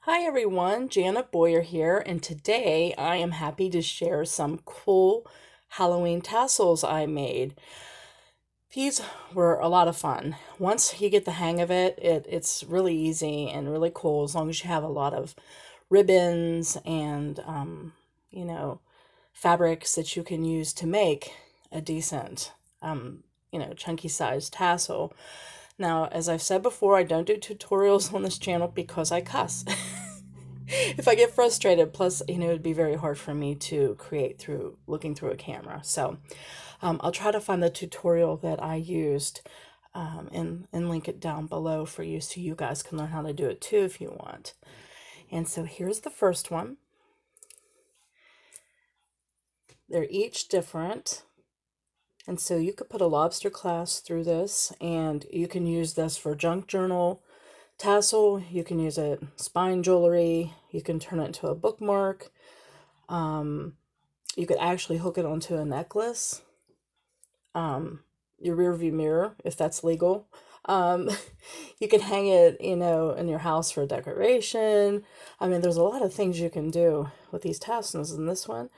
Hi everyone, Janet Boyer here, and today I am happy to share some cool Halloween tassels I made. These were a lot of fun. Once you get the hang of it, it's really easy and really cool as long as you have a lot of ribbons and, you know, fabrics that you can use to make a decent, chunky sized tassel. Now, as I've said before, I don't do tutorials on this channel because I cuss. If I get frustrated, plus, it'd be very hard for me to create through looking through a camera. So I'll try to find the tutorial that I used and link it down below for you so you guys can learn how to do it too if you want. And so here's the first one. They're each different. And so you could put a lobster clasp through this, and you can use this for junk journal tassel. You can use it spine jewelry. You can turn it into a bookmark. You could actually hook it onto a necklace, your rear view mirror, if that's legal. Um, you can hang it, in your house for decoration. I mean, there's a lot of things you can do with these tassels. In this one,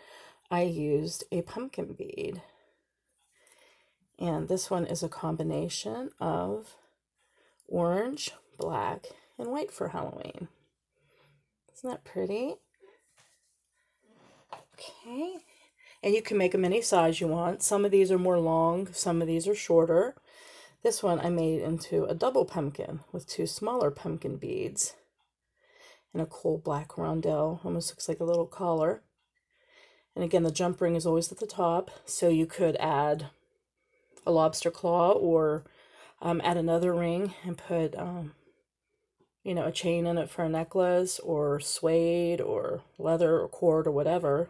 I used a pumpkin bead. And this one is a combination of orange, black, and white for Halloween. Isn't that pretty? Okay. And you can make them any size you want. Some of these are more long, some of these are shorter. This one I made into a double pumpkin with two smaller pumpkin beads and a cool black rondelle. Almost looks like a little collar. And again, the jump ring is always at the top, so you could add a lobster claw or add another ring and put, a chain in it for a necklace or suede or leather or cord or whatever.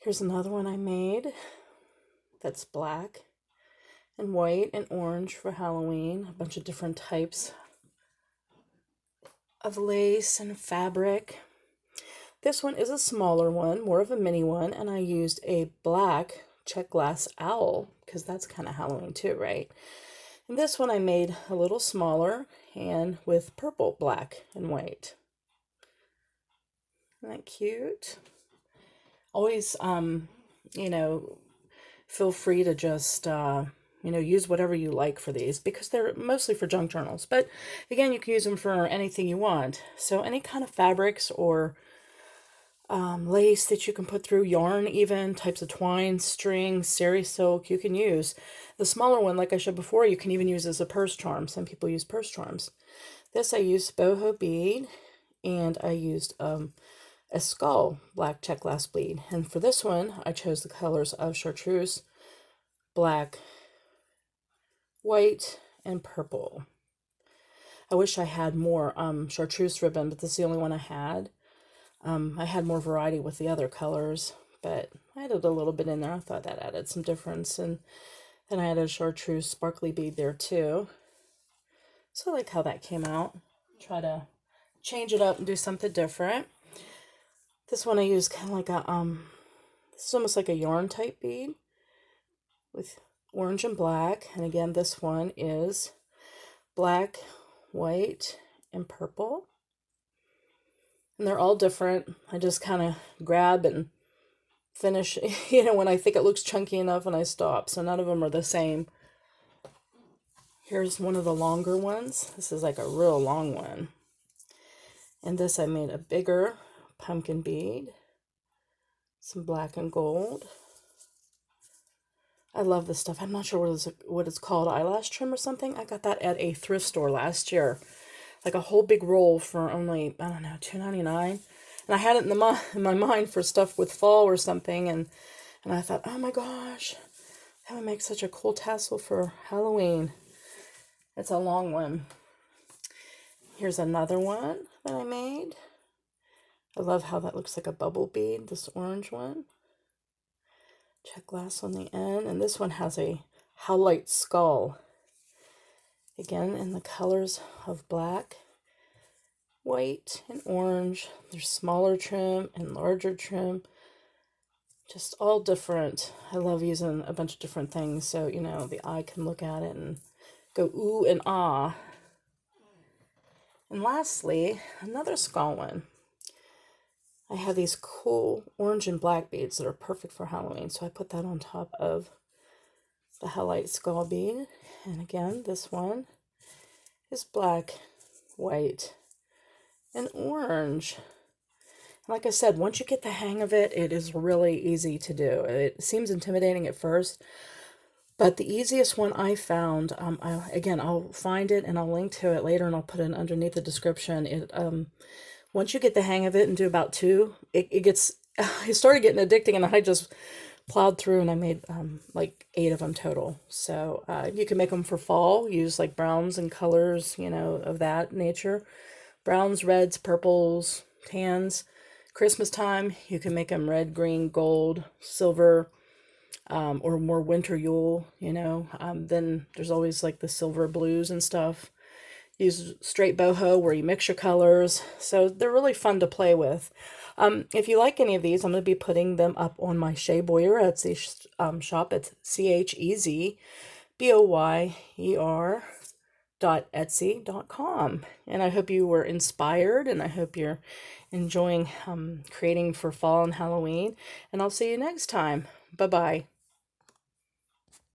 Here's another one I made that's black and white and orange for Halloween. A bunch of different types of lace and fabric. This one is a smaller one, more of a mini one, and I used a black check glass owl because that's kind of Halloween too, right? And this one I made a little smaller and with purple, black, and white. Isn't that cute? Always, feel free to just, use whatever you like for these because they're mostly for junk journals. But again, you can use them for anything you want. So any kind of fabrics or lace that you can put through, yarn even, types of twine, string, sari silk, you can use. The smaller one, like I showed before, you can even use as a purse charm. Some people use purse charms. This I used boho bead, and I used a skull black check glass bead. And for this one, I chose the colors of chartreuse, black, white, and purple. I wish I had more chartreuse ribbon, but this is the only one I had. I had more variety with the other colors, but I added a little bit in there. I thought that added some difference. And then I added a chartreuse sparkly bead there too. So I like how that came out. Try to change it up and do something different. This one I used kind of like this is almost like a yarn type bead with orange and black. And again, this one is black, white, and purple. And they're all different. I just kind of grab and finish, when I think it looks chunky enough and I stop. So none of them are the same. Here's one of the longer ones. This is like a real long one. And this I made a bigger pumpkin bead, some black and gold. I love this stuff. I'm not sure what it's called, eyelash trim or something. I got that at a thrift store last year. Like a whole big roll for only, I don't know, $2.99. And I had it in my mind for stuff with fall or something, and I thought, oh my gosh, that would make such a cool tassel for Halloween. It's a long one. Here's another one that I made. I love how that looks like a bubble bead, this orange one. Check glass on the end, and this one has a howlite skull. Again, in the colors of black, white, and orange. There's smaller trim and larger trim. Just all different. I love using a bunch of different things so, the eye can look at it and go ooh and ah. And lastly, another skull one. I have these cool orange and black beads that are perfect for Halloween, so I put that on top of the highlight skull bead. And again, this one is black, white, and orange. Like I said, once you get the hang of it, it is really easy to do. It seems intimidating at first, but the easiest one I found, again, I'll find it and I'll link to it later and I'll put it underneath the description. Once you get the hang of it and do about two, it gets, it started getting addicting, and I just plowed through and I made like 8 of them total. So you can make them for fall, use like browns and colors, of that nature. Browns, reds, purples, tans. Christmas time, you can make them red, green, gold, silver, or more winter Yule, Then there's always like the silver blues and stuff. Use straight boho where you mix your colors. So they're really fun to play with. If you like any of these, I'm going to be putting them up on my Shea Boyer Etsy shop. It's CHEZBOYER.etsy.com. And I hope you were inspired, and I hope you're enjoying creating for fall and Halloween. And I'll see you next time. Bye-bye.